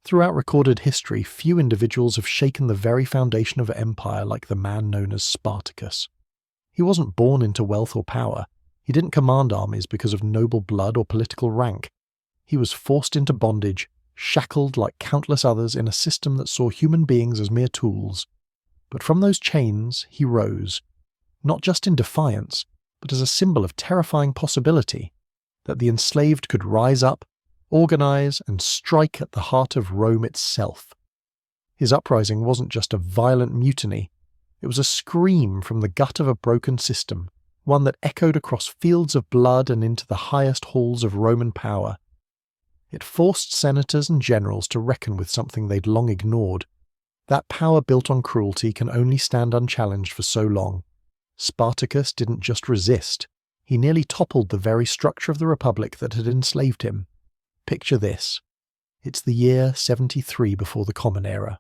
Throughout recorded history, few individuals have shaken the very foundation of empire like the man known as Spartacus. He wasn't born into wealth or power. He didn't command armies because of noble blood or political rank. He was forced into bondage, shackled like countless others in a system that saw human beings as mere tools. But from those chains, he rose, not just in defiance, but as a symbol of terrifying possibility, that the enslaved could rise up, organize, and strike at the heart of Rome itself. His uprising wasn't just a violent mutiny, it was a scream from the gut of a broken system, one that echoed across fields of blood and into the highest halls of Roman power. It forced senators and generals to reckon with something they'd long ignored. That power built on cruelty can only stand unchallenged for so long. Spartacus didn't just resist, he nearly toppled the very structure of the republic that had enslaved him. Picture this. It's the year 73 before the Common Era.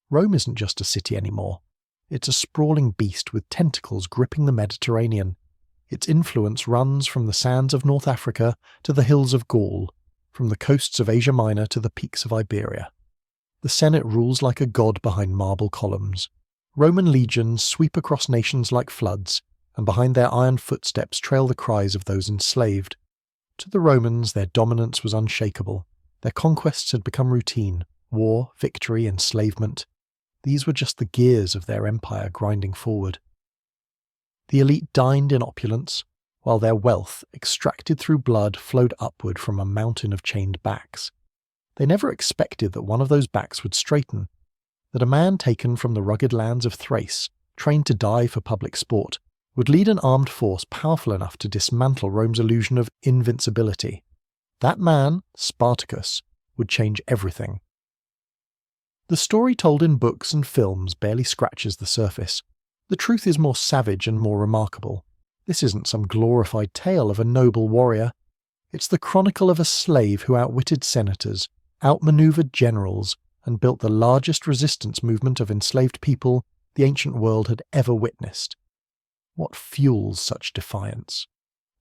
Rome isn't just a city anymore. It's a sprawling beast with tentacles gripping the Mediterranean. Its influence runs from the sands of North Africa to the hills of Gaul, from the coasts of Asia Minor to the peaks of Iberia. The Senate rules like a god behind marble columns. Roman legions sweep across nations like floods, and behind their iron footsteps trail the cries of those enslaved. To the Romans, their dominance was unshakable. Their conquests had become routine: war, victory, enslavement. These were just the gears of their empire grinding forward. The elite dined in opulence, while their wealth, extracted through blood, flowed upward from a mountain of chained backs. They never expected that one of those backs would straighten, that a man taken from the rugged lands of Thrace, trained to die for public sport, would lead an armed force powerful enough to dismantle Rome's illusion of invincibility. That man, Spartacus, would change everything. The story told in books and films barely scratches the surface. The truth is more savage and more remarkable. This isn't some glorified tale of a noble warrior. It's the chronicle of a slave who outwitted senators, outmaneuvered generals, and built the largest resistance movement of enslaved people the ancient world had ever witnessed. What fuels such defiance?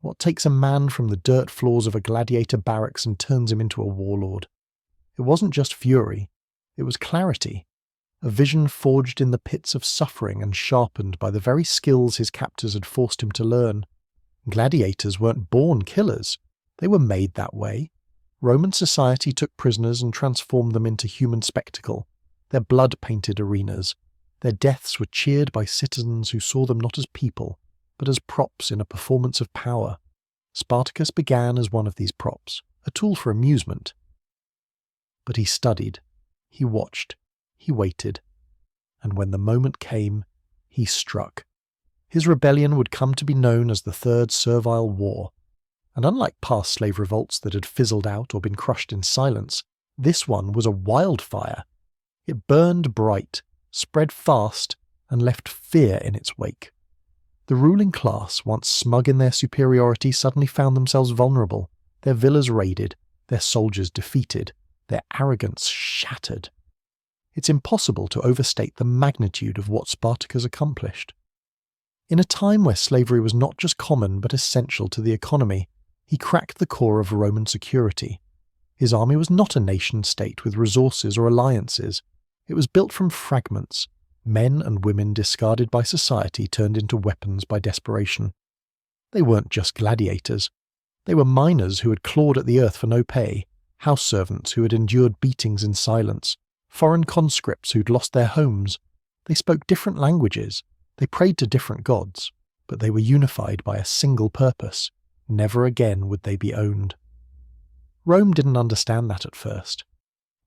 What takes a man from the dirt floors of a gladiator barracks and turns him into a warlord? It wasn't just fury, it was clarity, a vision forged in the pits of suffering and sharpened by the very skills his captors had forced him to learn. Gladiators weren't born killers, they were made that way. Roman society took prisoners and transformed them into human spectacle, their blood-painted arenas. Their deaths were cheered by citizens who saw them not as people, but as props in a performance of power. Spartacus began as one of these props, a tool for amusement. But he studied, he watched, he waited, and when the moment came, he struck. His rebellion would come to be known as the Third Servile War, and unlike past slave revolts that had fizzled out or been crushed in silence, this one was a wildfire. It burned bright, spread fast, and left fear in its wake. The ruling class, once smug in their superiority, suddenly found themselves vulnerable, their villas raided, their soldiers defeated, their arrogance shattered. It's impossible to overstate the magnitude of what Spartacus accomplished. In a time where slavery was not just common but essential to the economy, he cracked the core of Roman security. His army was not a nation-state with resources or alliances. It was built from fragments, men and women discarded by society turned into weapons by desperation. They weren't just gladiators. They were miners who had clawed at the earth for no pay, house servants who had endured beatings in silence, foreign conscripts who'd lost their homes. They spoke different languages, they prayed to different gods, but they were unified by a single purpose. Never again would they be owned. Rome didn't understand that at first.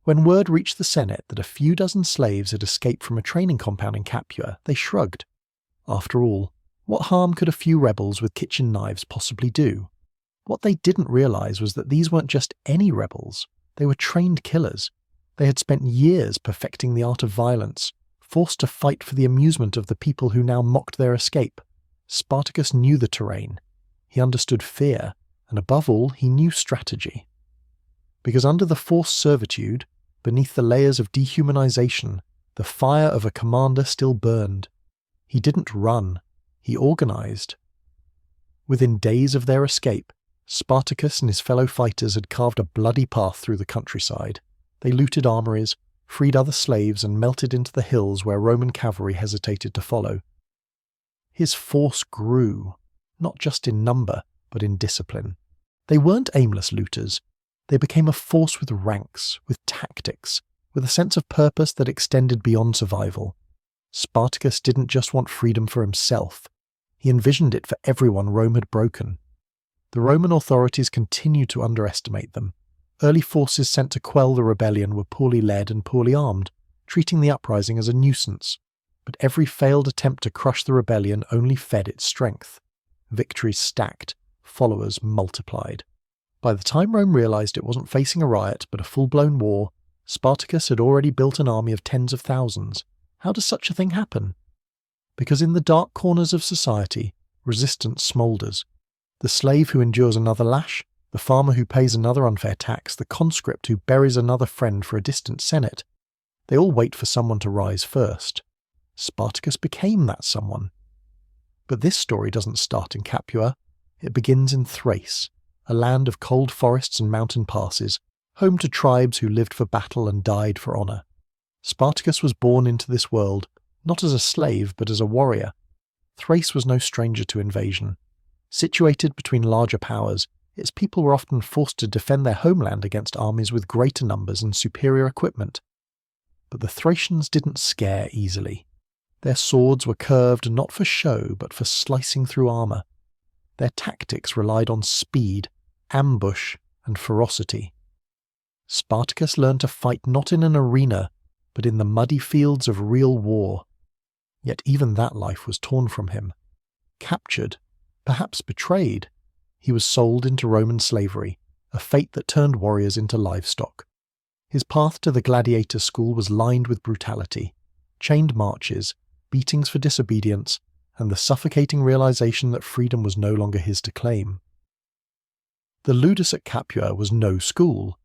When word reached the Senate that a few dozen slaves had escaped from a training compound in Capua, they shrugged. After all, what harm could a few rebels with kitchen knives possibly do? What they didn't realize was that these weren't just any rebels. They were trained killers. They had spent years perfecting the art of violence, forced to fight for the amusement of the people who now mocked their escape. Spartacus knew the terrain. He understood fear, and above all, he knew strategy. Because under the forced servitude, beneath the layers of dehumanization, the fire of a commander still burned. He didn't run, he organized. Within days of their escape, Spartacus and his fellow fighters had carved a bloody path through the countryside. They looted armories, freed other slaves, and melted into the hills where Roman cavalry hesitated to follow. His force grew, not just in number, but in discipline. They weren't aimless looters. They became a force with ranks, with tactics, with a sense of purpose that extended beyond survival. Spartacus didn't just want freedom for himself. He envisioned it for everyone Rome had broken. The Roman authorities continued to underestimate them. Early forces sent to quell the rebellion were poorly led and poorly armed, treating the uprising as a nuisance. But every failed attempt to crush the rebellion only fed its strength. Victories stacked, followers multiplied. By the time Rome realized it wasn't facing a riot but a full-blown war, Spartacus had already built an army of tens of thousands. How does such a thing happen? Because in the dark corners of society, resistance smoulders. The slave who endures another lash, the farmer who pays another unfair tax, the conscript who buries another friend for a distant senate. They all wait for someone to rise first. Spartacus became that someone. But this story doesn't start in Capua. It begins in Thrace, a land of cold forests and mountain passes, home to tribes who lived for battle and died for honour. Spartacus was born into this world, not as a slave but as a warrior. Thrace was no stranger to invasion. Situated between larger powers, its people were often forced to defend their homeland against armies with greater numbers and superior equipment. But the Thracians didn't scare easily. Their swords were curved not for show but for slicing through armour. Their tactics relied on speed, ambush, and ferocity. Spartacus learned to fight not in an arena, but in the muddy fields of real war. Yet even that life was torn from him. Captured, perhaps betrayed, he was sold into Roman slavery, a fate that turned warriors into livestock. His path to the Gladiator school was lined with brutality, chained marches, beatings for disobedience, and the suffocating realization that freedom was no longer his to claim. The ludus at Capua was no school.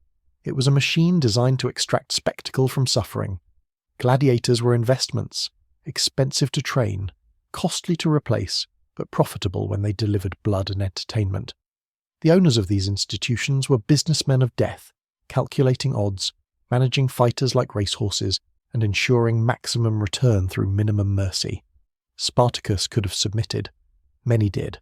It was a machine designed to extract spectacle from suffering. Gladiators were investments, expensive to train, costly to replace, but profitable when they delivered blood and entertainment. The owners of these institutions were businessmen of death, calculating odds, managing fighters like racehorses, and ensuring maximum return through minimum mercy. Spartacus could have submitted. Many did.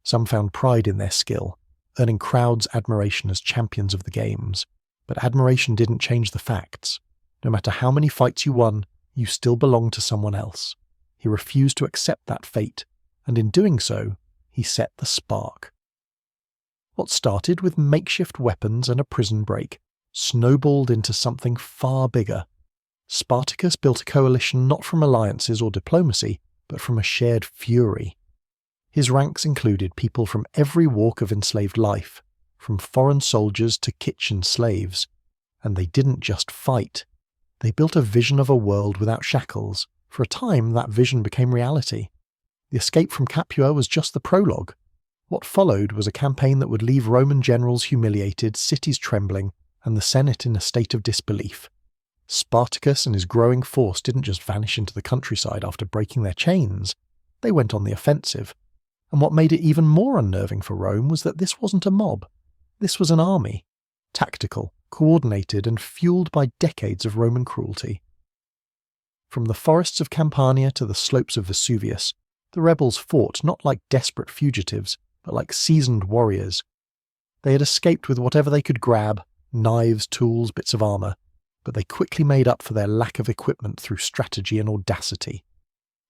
Some found pride in their skill, earning crowds' admiration as champions of the games. But admiration didn't change the facts. No matter how many fights you won, you still belonged to someone else. He refused to accept that fate, and in doing so, he set the spark. What started with makeshift weapons and a prison break snowballed into something far bigger. Spartacus built a coalition not from alliances or diplomacy, but from a shared fury. His ranks included people from every walk of enslaved life, from foreign soldiers to kitchen slaves. And they didn't just fight. They built a vision of a world without shackles. For a time, that vision became reality. The escape from Capua was just the prologue. What followed was a campaign that would leave Roman generals humiliated, cities trembling, and the Senate in a state of disbelief. Spartacus and his growing force didn't just vanish into the countryside after breaking their chains. They went on the offensive. And what made it even more unnerving for Rome was that this wasn't a mob. This was an army. Tactical, coordinated, and fueled by decades of Roman cruelty. From the forests of Campania to the slopes of Vesuvius, the rebels fought not like desperate fugitives, but like seasoned warriors. They had escaped with whatever they could grab, knives, tools, bits of armour, but they quickly made up for their lack of equipment through strategy and audacity.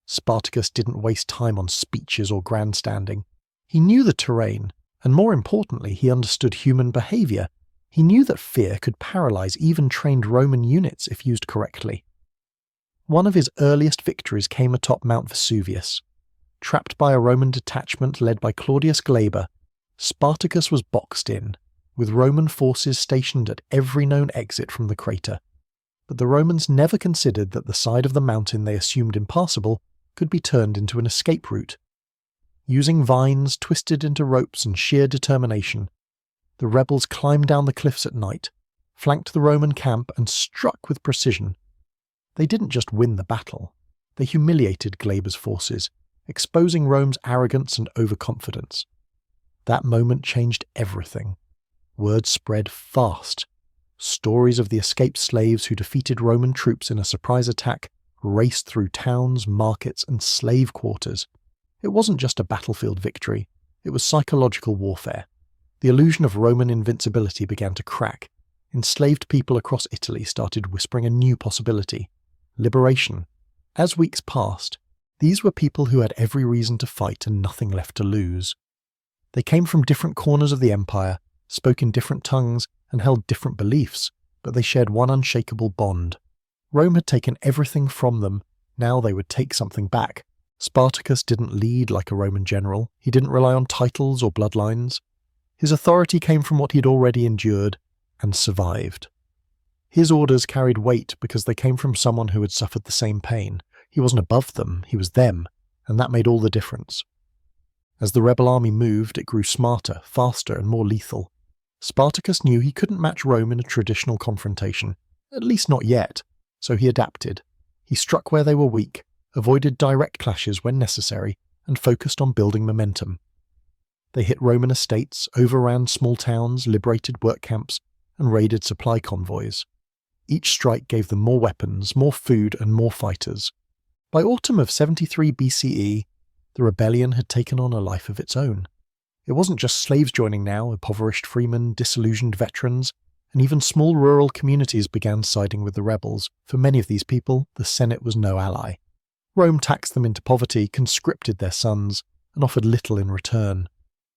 Spartacus didn't waste time on speeches or grandstanding. He knew the terrain, and more importantly, he understood human behaviour. He knew that fear could paralyse even trained Roman units if used correctly. One of his earliest victories came atop Mount Vesuvius. Trapped by a Roman detachment led by Claudius Glaber, Spartacus was boxed in, with Roman forces stationed at every known exit from the crater. But the Romans never considered that the side of the mountain they assumed impassable could be turned into an escape route. Using vines twisted into ropes and sheer determination, the rebels climbed down the cliffs at night, flanked the Roman camp, and struck with precision. They didn't just win the battle, they humiliated Glaber's forces, exposing Rome's arrogance and overconfidence. That moment changed everything. Word spread fast. Stories of the escaped slaves who defeated Roman troops in a surprise attack raced through towns, markets, and slave quarters. It wasn't just a battlefield victory, it was psychological warfare. The illusion of Roman invincibility began to crack. Enslaved people across Italy started whispering a new possibility: liberation. As weeks passed, these were people who had every reason to fight and nothing left to lose. They came from different corners of the empire, spoke in different tongues, and held different beliefs, but they shared one unshakable bond. Rome had taken everything from them, now they would take something back. Spartacus didn't lead like a Roman general, he didn't rely on titles or bloodlines. His authority came from what he'd already endured and survived. His orders carried weight because they came from someone who had suffered the same pain. He wasn't above them, he was them, and that made all the difference. As the rebel army moved, it grew smarter, faster, and more lethal. Spartacus knew he couldn't match Rome in a traditional confrontation, at least not yet, so he adapted. He struck where they were weak, avoided direct clashes when necessary, and focused on building momentum. They hit Roman estates, overran small towns, liberated work camps, and raided supply convoys. Each strike gave them more weapons, more food, and more fighters. By autumn of 73 BCE, the rebellion had taken on a life of its own. It wasn't just slaves joining now, impoverished freemen, disillusioned veterans, and even small rural communities began siding with the rebels. For many of these people, the Senate was no ally. Rome taxed them into poverty, conscripted their sons, and offered little in return.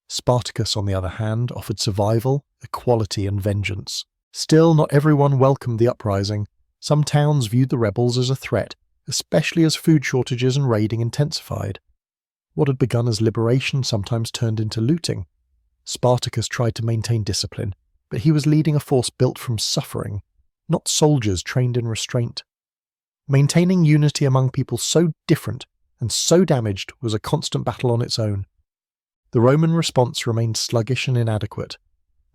Spartacus, on the other hand, offered survival, equality, and vengeance. Still, not everyone welcomed the uprising. Some towns viewed the rebels as a threat, especially as food shortages and raiding intensified. What had begun as liberation sometimes turned into looting. Spartacus tried to maintain discipline, but he was leading a force built from suffering, not soldiers trained in restraint. Maintaining unity among people so different and so damaged was a constant battle on its own. The Roman response remained sluggish and inadequate.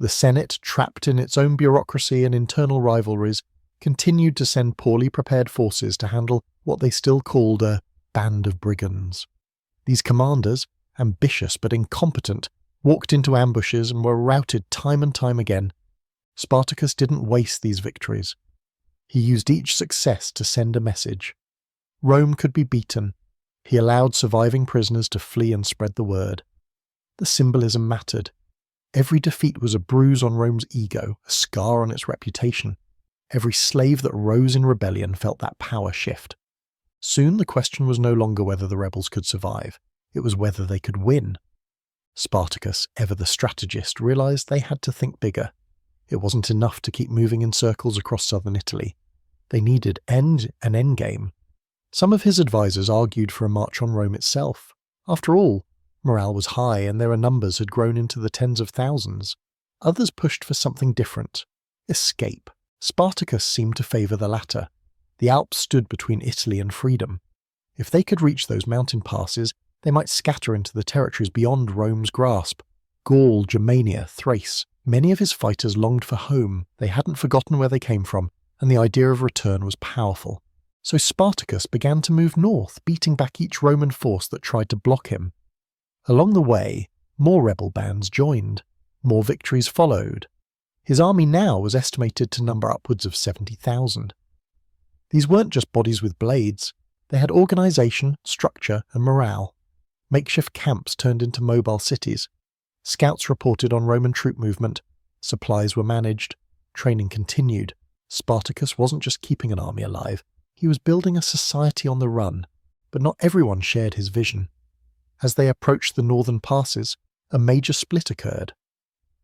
The Senate, trapped in its own bureaucracy and internal rivalries, continued to send poorly prepared forces to handle what they still called a band of brigands. These commanders, ambitious but incompetent, walked into ambushes and were routed time and time again. Spartacus didn't waste these victories. He used each success to send a message. Rome could be beaten. He allowed surviving prisoners to flee and spread the word. The symbolism mattered. Every defeat was a bruise on Rome's ego, a scar on its reputation. Every slave that rose in rebellion felt that power shift. Soon the question was no longer whether the rebels could survive, it was whether they could win. Spartacus, ever the strategist, realized they had to think bigger. It wasn't enough to keep moving in circles across southern Italy. They needed an endgame. Some of his advisors argued for a march on Rome itself. After all, morale was high and their numbers had grown into the tens of thousands. Others pushed for something different: escape. Spartacus seemed to favour the latter. The Alps stood between Italy and freedom. If they could reach those mountain passes, they might scatter into the territories beyond Rome's grasp. Gaul, Germania, Thrace. Many of his fighters longed for home. They hadn't forgotten where they came from, and the idea of return was powerful. So Spartacus began to move north, beating back each Roman force that tried to block him. Along the way, more rebel bands joined. More victories followed. His army now was estimated to number upwards of 70,000. These weren't just bodies with blades. They had organisation, structure, and morale. Makeshift camps turned into mobile cities. Scouts reported on Roman troop movement. Supplies were managed. Training continued. Spartacus wasn't just keeping an army alive. He was building a society on the run. But not everyone shared his vision. As they approached the northern passes, a major split occurred.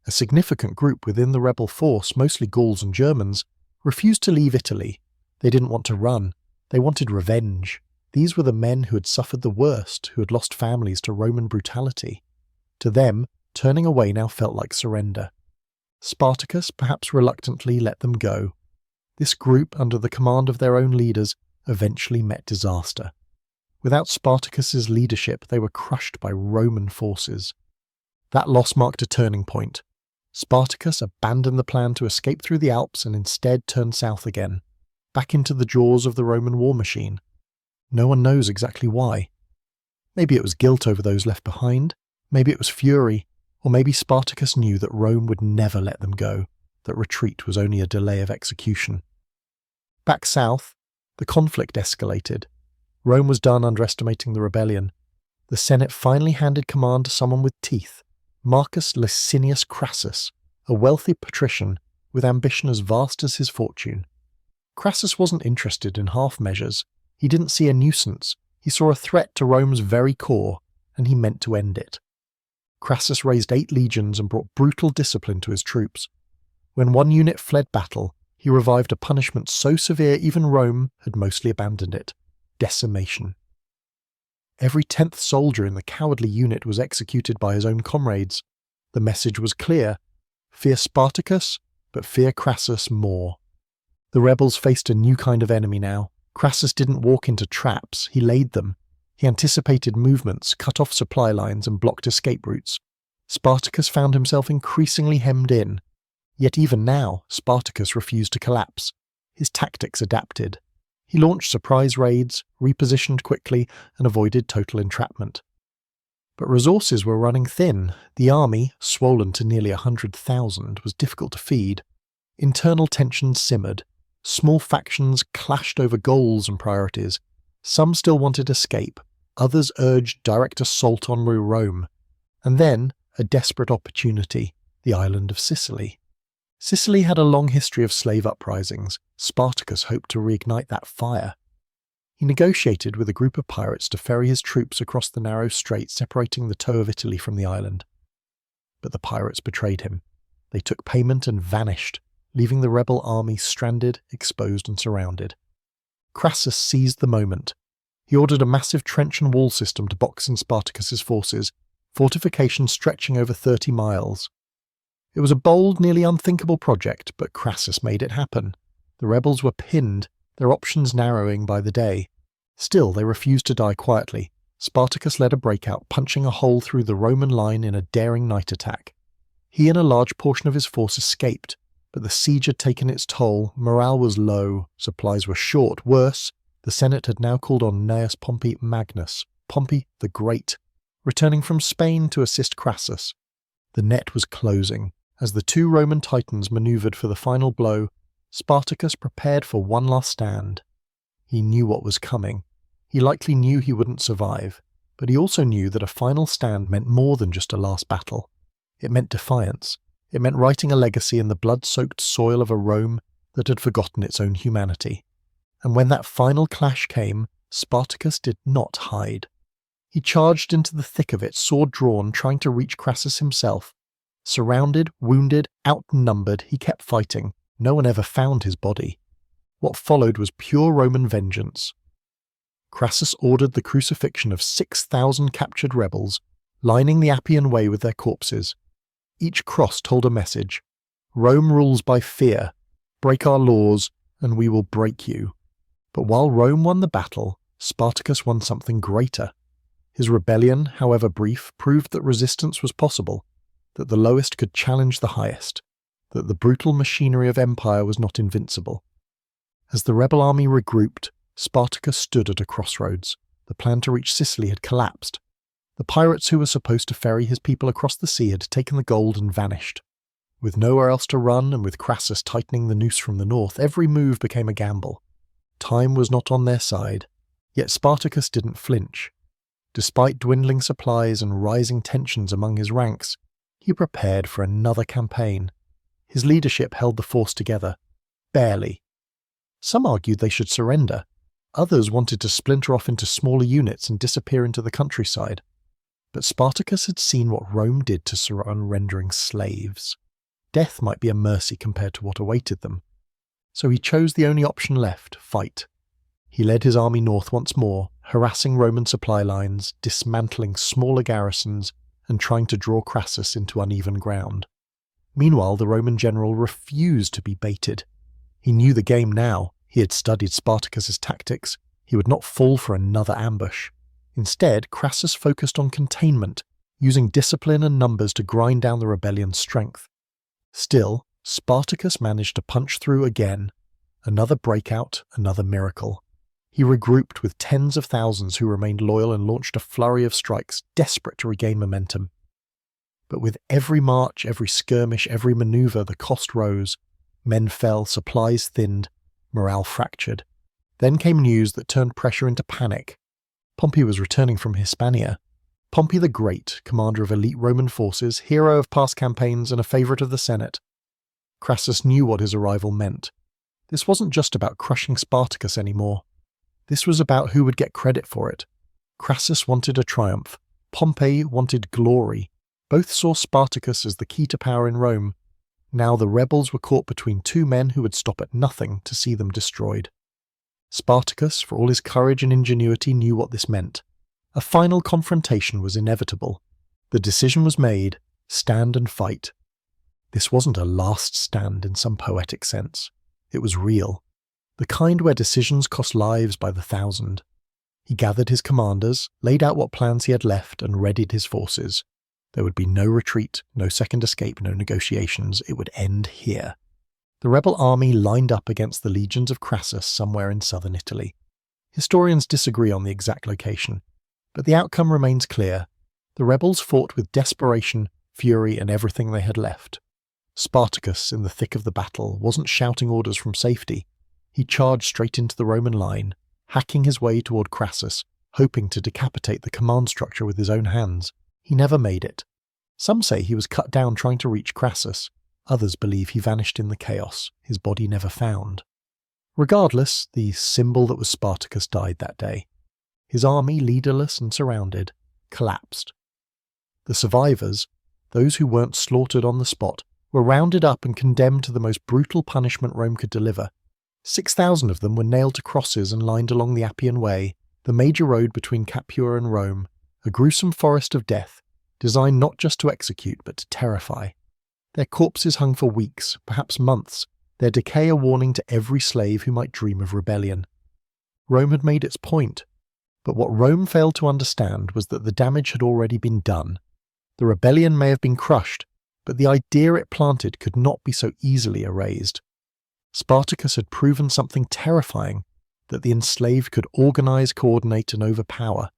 A significant group within the rebel force, mostly Gauls and Germans, refused to leave Italy. They didn't want to run. They wanted revenge. These were the men who had suffered the worst, who had lost families to Roman brutality. To them, turning away now felt like surrender. Spartacus perhaps reluctantly let them go. This group, under the command of their own leaders, eventually met disaster. Without Spartacus's leadership, they were crushed by Roman forces. That loss marked a turning point. Spartacus abandoned the plan to escape through the Alps and instead turned south again, back into the jaws of the Roman war machine. No one knows exactly why. Maybe it was guilt over those left behind, maybe it was fury, or maybe Spartacus knew that Rome would never let them go. that retreat was only a delay of execution. Back south, the conflict escalated. Rome was done underestimating the rebellion. The Senate finally handed command to someone with teeth, Marcus Licinius Crassus, a wealthy patrician with ambition as vast as his fortune. Crassus wasn't interested in half measures. He didn't see a nuisance. He saw a threat to Rome's very core, and he meant to end it. Crassus raised 8 legions and brought brutal discipline to his troops. When one unit fled battle, he revived a punishment so severe even Rome had mostly abandoned it: decimation. Every 10th soldier in the cowardly unit was executed by his own comrades. The message was clear: fear Spartacus, but fear Crassus more. The rebels faced a new kind of enemy now. Crassus didn't walk into traps, he laid them. He anticipated movements, cut off supply lines, and blocked escape routes. Spartacus found himself increasingly hemmed in. Yet even now, Spartacus refused to collapse. His tactics adapted. He launched surprise raids, repositioned quickly, and avoided total entrapment. But resources were running thin. The army, swollen to nearly 100,000, was difficult to feed. Internal tensions simmered. Small factions clashed over goals and priorities. Some still wanted escape, others urged direct assault on Rome. And then, a desperate opportunity: the island of Sicily. Sicily had a long history of slave uprisings. Spartacus hoped to reignite that fire. He negotiated with a group of pirates to ferry his troops across the narrow strait separating the toe of Italy from the island. But the pirates betrayed him. They took payment and vanished, leaving the rebel army stranded, exposed, and surrounded. Crassus seized the moment. He ordered a massive trench and wall system to box in Spartacus's forces, fortifications stretching over 30 miles. It was a bold, nearly unthinkable project, but Crassus made it happen. The rebels were pinned, their options narrowing by the day. Still, they refused to die quietly. Spartacus led a breakout, punching a hole through the Roman line in a daring night attack. He and a large portion of his force escaped, but the siege had taken its toll, morale was low, supplies were short. Worse, the Senate had now called on Gnaeus Pompey Magnus, Pompey the Great, returning from Spain to assist Crassus. The net was closing. As the 2 Roman titans maneuvered for the final blow, Spartacus prepared for one last stand. He knew what was coming. He likely knew he wouldn't survive, but he also knew that a final stand meant more than just a last battle. It meant defiance. It meant writing a legacy in the blood-soaked soil of a Rome that had forgotten its own humanity. And when that final clash came, Spartacus did not hide. He charged into the thick of it, sword drawn, trying to reach Crassus himself. Surrounded, wounded, outnumbered, he kept fighting. No one ever found his body. What followed was pure Roman vengeance. Crassus ordered the crucifixion of 6,000 captured rebels, lining the Appian Way with their corpses. Each cross told a message: Rome rules by fear. Break our laws, and we will break you. But while Rome won the battle, Spartacus won something greater. His rebellion, however brief, proved that resistance was possible, that the lowest could challenge the highest, that the brutal machinery of empire was not invincible. As the rebel army regrouped, Spartacus stood at a crossroads. The plan to reach Sicily had collapsed. The pirates who were supposed to ferry his people across the sea had taken the gold and vanished. With nowhere else to run, and with Crassus tightening the noose from the north, every move became a gamble. Time was not on their side, yet Spartacus didn't flinch. Despite dwindling supplies and rising tensions among his ranks, he prepared for another campaign. His leadership held the force together. Barely. Some argued they should surrender. Others wanted to splinter off into smaller units and disappear into the countryside. But Spartacus had seen what Rome did to surrendering slaves. Death might be a mercy compared to what awaited them. So he chose the only option left: fight. He led his army north once more, harassing Roman supply lines, dismantling smaller garrisons, and trying to draw Crassus into uneven ground. Meanwhile, the Roman general refused to be baited. He knew the game now. He had studied Spartacus's tactics. He would not fall for another ambush. Instead, Crassus focused on containment, using discipline and numbers to grind down the rebellion's strength. Still, Spartacus managed to punch through again. Another breakout, another miracle. He regrouped with tens of thousands who remained loyal and launched a flurry of strikes, desperate to regain momentum. But with every march, every skirmish, every maneuver, the cost rose. Men fell, supplies thinned, morale fractured. Then came news that turned pressure into panic. Pompey was returning from Hispania. Pompey the Great, commander of elite Roman forces, hero of past campaigns and a favourite of the Senate. Crassus knew what his arrival meant. This wasn't just about crushing Spartacus anymore. This was about who would get credit for it. Crassus wanted a triumph. Pompey wanted glory. Both saw Spartacus as the key to power in Rome. Now the rebels were caught between two men who would stop at nothing to see them destroyed. Spartacus, for all his courage and ingenuity, knew what this meant. A final confrontation was inevitable. The decision was made: stand and fight. This wasn't a last stand in some poetic sense. It was real. The kind where decisions cost lives by the thousand. He gathered his commanders, laid out what plans he had left, and readied his forces. There would be no retreat, no second escape, no negotiations. It would end here. The rebel army lined up against the legions of Crassus somewhere in southern Italy. Historians disagree on the exact location, but the outcome remains clear. The rebels fought with desperation, fury, and everything they had left. Spartacus, in the thick of the battle, wasn't shouting orders from safety. He charged straight into the Roman line, hacking his way toward Crassus, hoping to decapitate the command structure with his own hands. He never made it. Some say he was cut down trying to reach Crassus. Others believe he vanished in the chaos, his body never found. Regardless, the symbol that was Spartacus died that day. His army, leaderless and surrounded, collapsed. The survivors, those who weren't slaughtered on the spot, were rounded up and condemned to the most brutal punishment Rome could deliver. 6,000 of them were nailed to crosses and lined along the Appian Way, the major road between Capua and Rome, a gruesome forest of death, designed not just to execute but to terrify. Their corpses hung for weeks, perhaps months, their decay a warning to every slave who might dream of rebellion. Rome had made its point, but what Rome failed to understand was that the damage had already been done. The rebellion may have been crushed, but the idea it planted could not be so easily erased. Spartacus had proven something terrifying, that the enslaved could organize, coordinate, and overpower.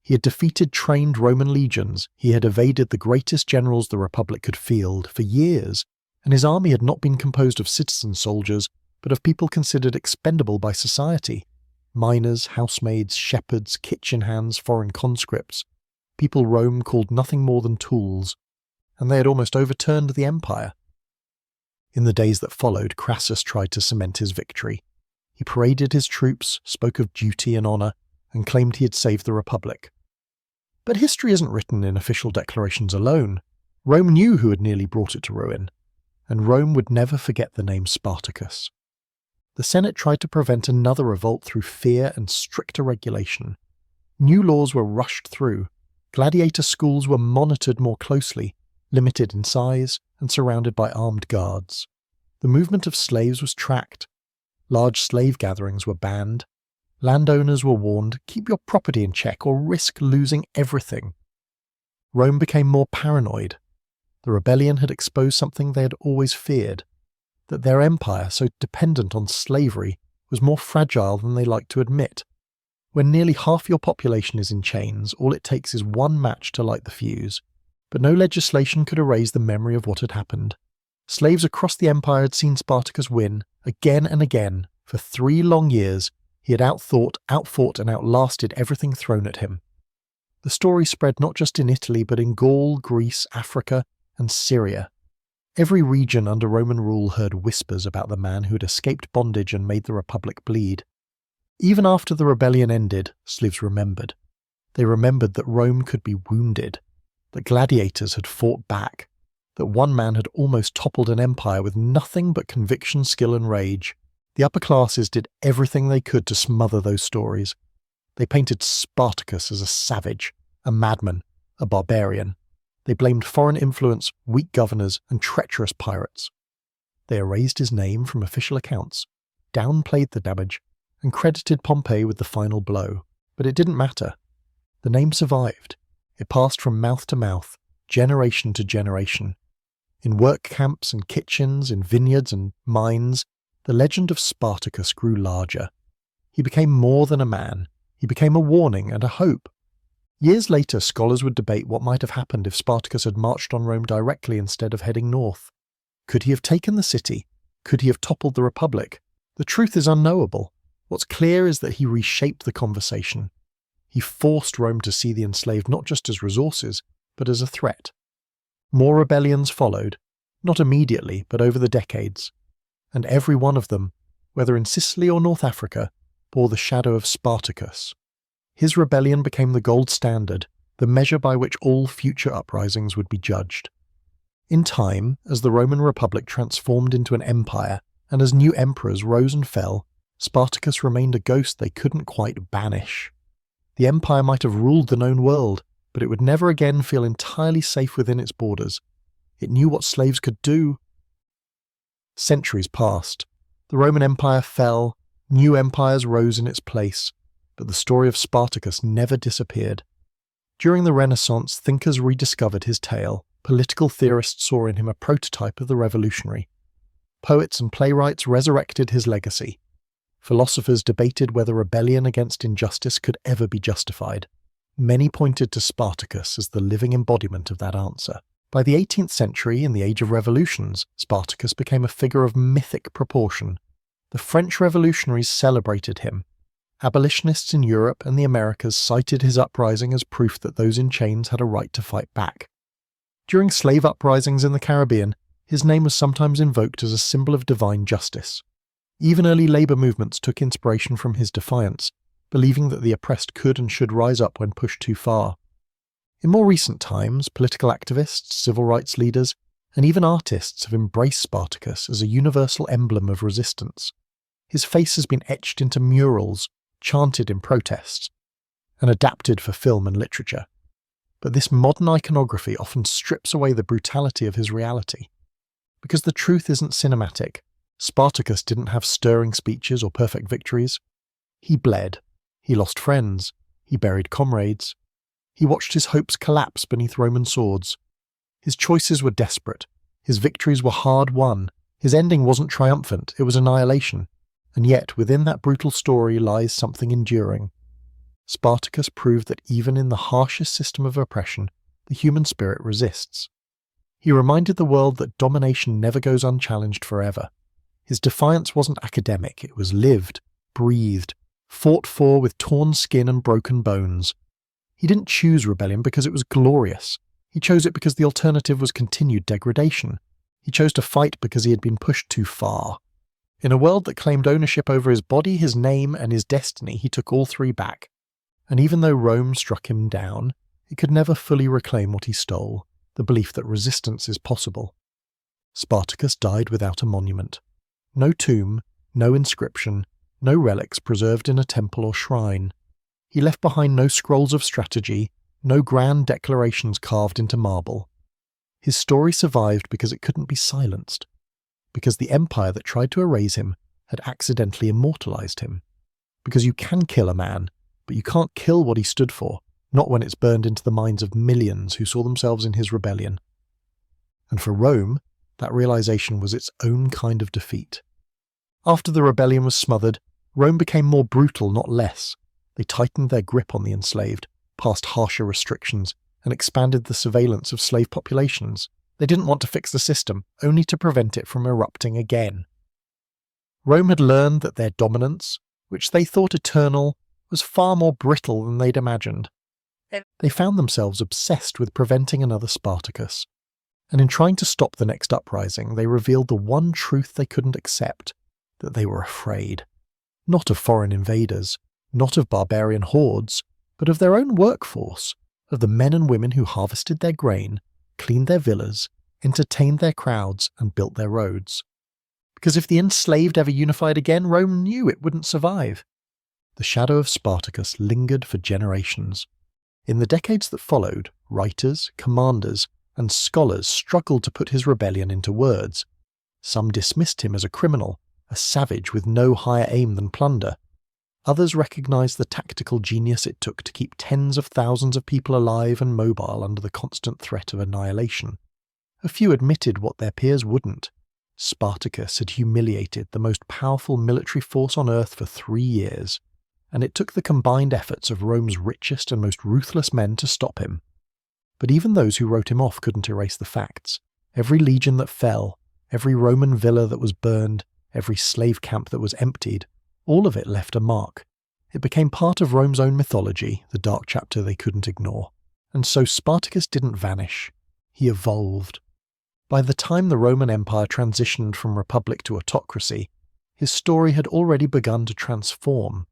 He had defeated trained Roman legions, he had evaded the greatest generals the Republic could field for years, and his army had not been composed of citizen soldiers, but of people considered expendable by society. Miners, housemaids, shepherds, kitchen hands, foreign conscripts. People Rome called nothing more than tools. And they had almost overturned the empire. In the days that followed, Crassus tried to cement his victory. He paraded his troops, spoke of duty and honour, and claimed he had saved the Republic. But history isn't written in official declarations alone. Rome knew who had nearly brought it to ruin, and Rome would never forget the name Spartacus. The Senate tried to prevent another revolt through fear and stricter regulation. New laws were rushed through. Gladiator schools were monitored more closely, limited in size, and surrounded by armed guards. The movement of slaves was tracked. Large slave gatherings were banned. Landowners were warned, keep your property in check or risk losing everything. Rome became more paranoid. The rebellion had exposed something they had always feared, that their empire, so dependent on slavery, was more fragile than they liked to admit. When nearly half your population is in chains, all it takes is one match to light the fuse. But no legislation could erase the memory of what had happened. Slaves across the empire had seen Spartacus win, again and again. For 3 long years, he had outthought, outfought, and outlasted everything thrown at him. The story spread not just in Italy, but in Gaul, Greece, Africa, and Syria. Every region under Roman rule heard whispers about the man who had escaped bondage and made the Republic bleed. Even after the rebellion ended, slaves remembered. They remembered that Rome could be wounded, that gladiators had fought back, that one man had almost toppled an empire with nothing but conviction, skill, and rage. The upper classes did everything they could to smother those stories. They painted Spartacus as a savage, a madman, a barbarian. They blamed foreign influence, weak governors, and treacherous pirates. They erased his name from official accounts, downplayed the damage, and credited Pompey with the final blow. But it didn't matter. The name survived. It passed from mouth to mouth, generation to generation. In work camps and kitchens, in vineyards and mines, the legend of Spartacus grew larger. He became more than a man. He became a warning and a hope. Years later, scholars would debate what might have happened if Spartacus had marched on Rome directly instead of heading north. Could he have taken the city? Could he have toppled the Republic? The truth is unknowable. What's clear is that he reshaped the conversation. He forced Rome to see the enslaved not just as resources, but as a threat. More rebellions followed, not immediately, but over the decades. And every one of them, whether in Sicily or North Africa, bore the shadow of Spartacus. His rebellion became the gold standard, the measure by which all future uprisings would be judged. In time, as the Roman Republic transformed into an empire, and as new emperors rose and fell, Spartacus remained a ghost they couldn't quite banish. The empire might have ruled the known world, but it would never again feel entirely safe within its borders. It knew what slaves could do. Centuries passed. The Roman Empire fell, new empires rose in its place, but the story of Spartacus never disappeared. During the Renaissance, thinkers rediscovered his tale. Political theorists saw in him a prototype of the revolutionary. Poets and playwrights resurrected his legacy. Philosophers debated whether rebellion against injustice could ever be justified. Many pointed to Spartacus as the living embodiment of that answer. By the 18th century, in the age of revolutions, Spartacus became a figure of mythic proportion. The French revolutionaries celebrated him. Abolitionists in Europe and the Americas cited his uprising as proof that those in chains had a right to fight back. During slave uprisings in the Caribbean, his name was sometimes invoked as a symbol of divine justice. Even early labor movements took inspiration from his defiance, believing that the oppressed could and should rise up when pushed too far. In more recent times, political activists, civil rights leaders, and even artists have embraced Spartacus as a universal emblem of resistance. His face has been etched into murals, chanted in protests, and adapted for film and literature. But this modern iconography often strips away the brutality of his reality. Because the truth isn't cinematic, Spartacus didn't have stirring speeches or perfect victories. He bled. He lost friends. He buried comrades. He watched his hopes collapse beneath Roman swords. His choices were desperate. His victories were hard-won. His ending wasn't triumphant, it was annihilation. And yet, within that brutal story lies something enduring. Spartacus proved that even in the harshest system of oppression, the human spirit resists. He reminded the world that domination never goes unchallenged forever. His defiance wasn't academic, it was lived, breathed, fought for with torn skin and broken bones. He didn't choose rebellion because it was glorious. He chose it because the alternative was continued degradation. He chose to fight because he had been pushed too far. In a world that claimed ownership over his body, his name, and his destiny, he took all three back. And even though Rome struck him down, it could never fully reclaim what he stole, the belief that resistance is possible. Spartacus died without a monument. No tomb, no inscription, no relics preserved in a temple or shrine. He left behind no scrolls of strategy, no grand declarations carved into marble. His story survived because it couldn't be silenced, because the empire that tried to erase him had accidentally immortalized him. Because you can kill a man, but you can't kill what he stood for, not when it's burned into the minds of millions who saw themselves in his rebellion. And for Rome, that realization was its own kind of defeat. After the rebellion was smothered, Rome became more brutal, not less. They tightened their grip on the enslaved, passed harsher restrictions, and expanded the surveillance of slave populations. They didn't want to fix the system, only to prevent it from erupting again. Rome had learned that their dominance, which they thought eternal, was far more brittle than they'd imagined. They found themselves obsessed with preventing another Spartacus. And in trying to stop the next uprising, they revealed the one truth they couldn't accept, that they were afraid. Not of foreign invaders, not of barbarian hordes, but of their own workforce, of the men and women who harvested their grain, cleaned their villas, entertained their crowds, and built their roads. Because if the enslaved ever unified again, Rome knew it wouldn't survive. The shadow of Spartacus lingered for generations. In the decades that followed, writers, commanders, and scholars struggled to put his rebellion into words. Some dismissed him as a criminal, a savage with no higher aim than plunder. Others recognized the tactical genius it took to keep tens of thousands of people alive and mobile under the constant threat of annihilation. A few admitted what their peers wouldn't. Spartacus had humiliated the most powerful military force on earth for 3 years, and it took the combined efforts of Rome's richest and most ruthless men to stop him. But even those who wrote him off couldn't erase the facts. Every legion that fell, every Roman villa that was burned, every slave camp that was emptied, all of it left a mark. It became part of Rome's own mythology, the dark chapter they couldn't ignore. And so Spartacus didn't vanish. He evolved. By the time the Roman Empire transitioned from republic to autocracy, his story had already begun to transform.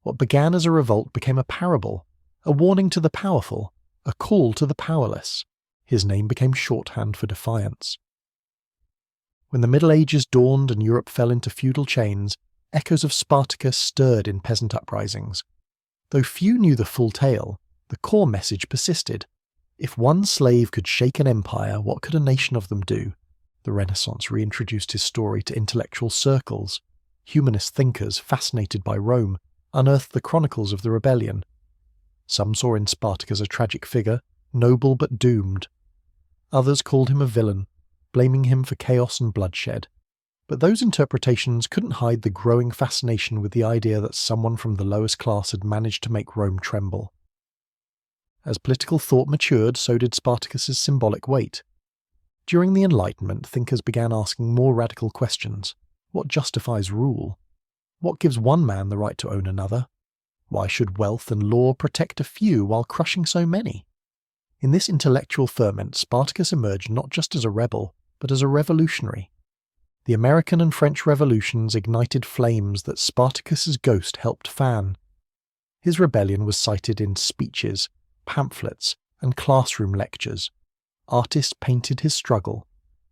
What began as a revolt became a parable, a warning to the powerful, a call to the powerless. His name became shorthand for defiance. When the Middle Ages dawned and Europe fell into feudal chains, echoes of Spartacus stirred in peasant uprisings. Though few knew the full tale, the core message persisted. If one slave could shake an empire, what could a nation of them do? The Renaissance reintroduced his story to intellectual circles. Humanist thinkers, fascinated by Rome, unearthed the chronicles of the rebellion. Some saw in Spartacus a tragic figure, noble but doomed. Others called him a villain, blaming him for chaos and bloodshed. But those interpretations couldn't hide the growing fascination with the idea that someone from the lowest class had managed to make Rome tremble. As political thought matured, so did Spartacus's symbolic weight. During the Enlightenment, thinkers began asking more radical questions. What justifies rule? What gives one man the right to own another? Why should wealth and law protect a few while crushing so many? In this intellectual ferment, Spartacus emerged not just as a rebel, but as a revolutionary. The American and French revolutions ignited flames that Spartacus's ghost helped fan. His rebellion was cited in speeches, pamphlets, and classroom lectures. Artists painted his struggle.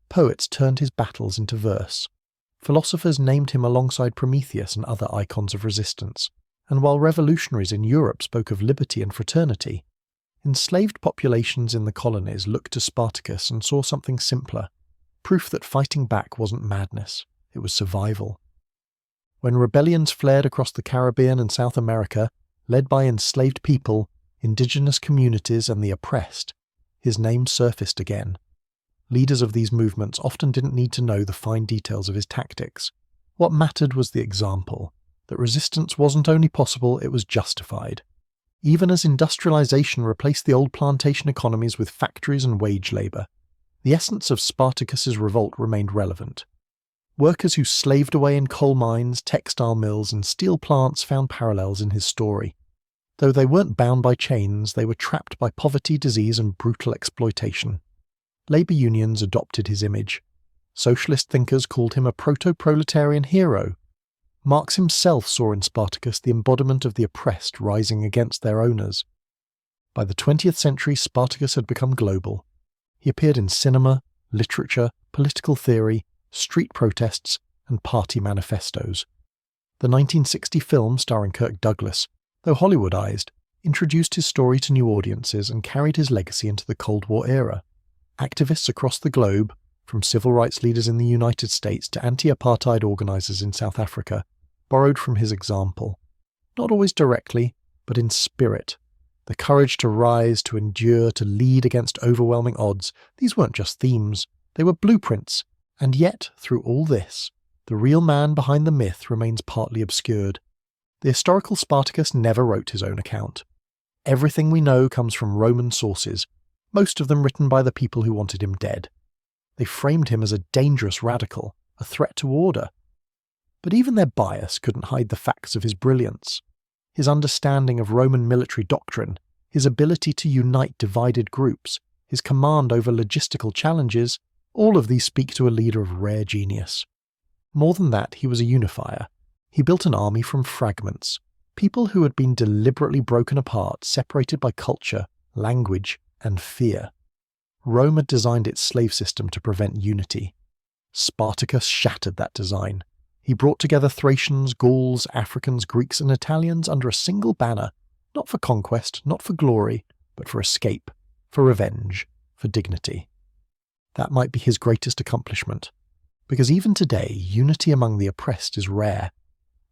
Poets turned his battles into verse. Philosophers named him alongside Prometheus and other icons of resistance. And while revolutionaries in Europe spoke of liberty and fraternity, enslaved populations in the colonies looked to Spartacus and saw something simpler, proof that fighting back wasn't madness, it was survival. When rebellions flared across the Caribbean and South America, led by enslaved people, indigenous communities and the oppressed, his name surfaced again. Leaders of these movements often didn't need to know the fine details of his tactics. What mattered was the example, that resistance wasn't only possible, it was justified. Even as industrialization replaced the old plantation economies with factories and wage labor, the essence of Spartacus's revolt remained relevant. Workers who slaved away in coal mines, textile mills, and steel plants found parallels in his story. Though they weren't bound by chains, they were trapped by poverty, disease, and brutal exploitation. Labor unions adopted his image. Socialist thinkers called him a proto-proletarian hero. Marx himself saw in Spartacus the embodiment of the oppressed rising against their owners. By the 20th century, Spartacus had become global. He appeared in cinema, literature, political theory, street protests, and party manifestos. The 1960 film starring Kirk Douglas, though Hollywoodized, introduced his story to new audiences and carried his legacy into the Cold War era. Activists across the globe, from civil rights leaders in the United States to anti-apartheid organizers in South Africa, borrowed from his example. Not always directly, but in spirit. The courage to rise, to endure, to lead against overwhelming odds, these weren't just themes, they were blueprints. And yet, through all this, the real man behind the myth remains partly obscured. The historical Spartacus never wrote his own account. Everything we know comes from Roman sources, most of them written by the people who wanted him dead. They framed him as a dangerous radical, a threat to order. But even their bias couldn't hide the facts of his brilliance. His understanding of Roman military doctrine, his ability to unite divided groups, his command over logistical challenges, all of these speak to a leader of rare genius. More than that, he was a unifier. He built an army from fragments, people who had been deliberately broken apart, separated by culture, language, and fear. Rome had designed its slave system to prevent unity. Spartacus shattered that design. He brought together Thracians, Gauls, Africans, Greeks, and Italians under a single banner, not for conquest, not for glory, but for escape, for revenge, for dignity. That might be his greatest accomplishment, because even today, unity among the oppressed is rare.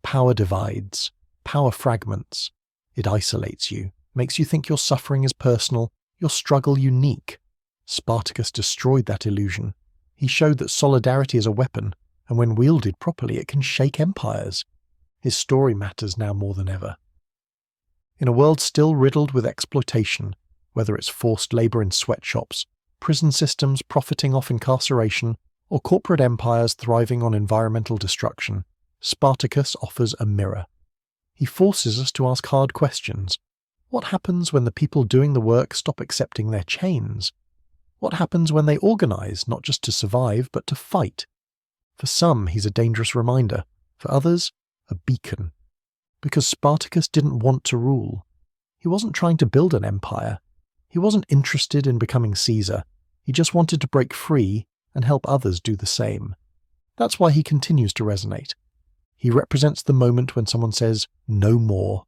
Power divides, power fragments. It isolates you, makes you think your suffering is personal, your struggle unique. Spartacus destroyed that illusion. He showed that solidarity is a weapon, and when wielded properly it can shake empires. His story matters now more than ever. In a world still riddled with exploitation, whether it's forced labour in sweatshops, prison systems profiting off incarceration, or corporate empires thriving on environmental destruction, Spartacus offers a mirror. He forces us to ask hard questions. What happens when the people doing the work stop accepting their chains? What happens when they organise, not just to survive, but to fight? For some, he's a dangerous reminder. For others, a beacon. Because Spartacus didn't want to rule. He wasn't trying to build an empire. He wasn't interested in becoming Caesar. He just wanted to break free and help others do the same. That's why he continues to resonate. He represents the moment when someone says, "No more."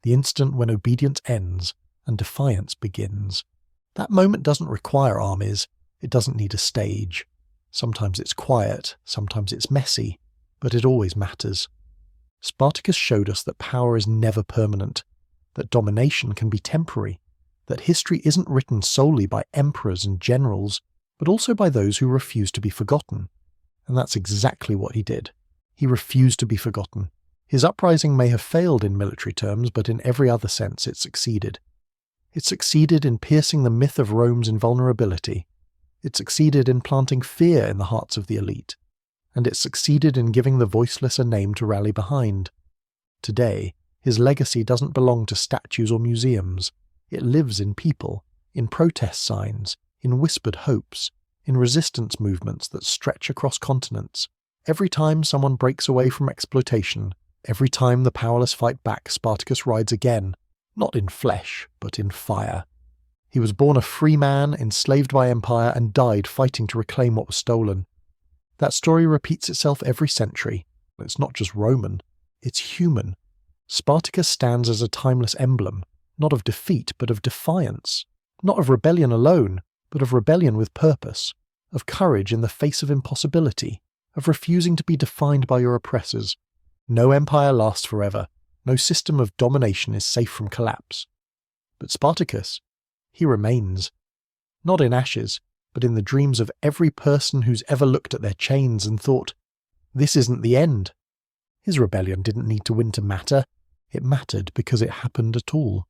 The instant when obedience ends and defiance begins. That moment doesn't require armies. It doesn't need a stage. Sometimes it's quiet, sometimes it's messy, but it always matters. Spartacus showed us that power is never permanent, that domination can be temporary, that history isn't written solely by emperors and generals, but also by those who refuse to be forgotten. And that's exactly what he did. He refused to be forgotten. His uprising may have failed in military terms, but in every other sense it succeeded. It succeeded in piercing the myth of Rome's invulnerability. It succeeded in planting fear in the hearts of the elite. And it succeeded in giving the voiceless a name to rally behind. Today, his legacy doesn't belong to statues or museums. It lives in people, in protest signs, in whispered hopes, in resistance movements that stretch across continents. Every time someone breaks away from exploitation, every time the powerless fight back, Spartacus rides again, not in flesh, but in fire. He was born a free man, enslaved by empire, and died fighting to reclaim what was stolen. That story repeats itself every century. It's not just Roman, it's human. Spartacus stands as a timeless emblem, not of defeat, but of defiance. Not of rebellion alone, but of rebellion with purpose, of courage in the face of impossibility, of refusing to be defined by your oppressors. No empire lasts forever. No system of domination is safe from collapse. But Spartacus, he remains. Not in ashes, but in the dreams of every person who's ever looked at their chains and thought, this isn't the end. His rebellion didn't need to win to matter. It mattered because it happened at all.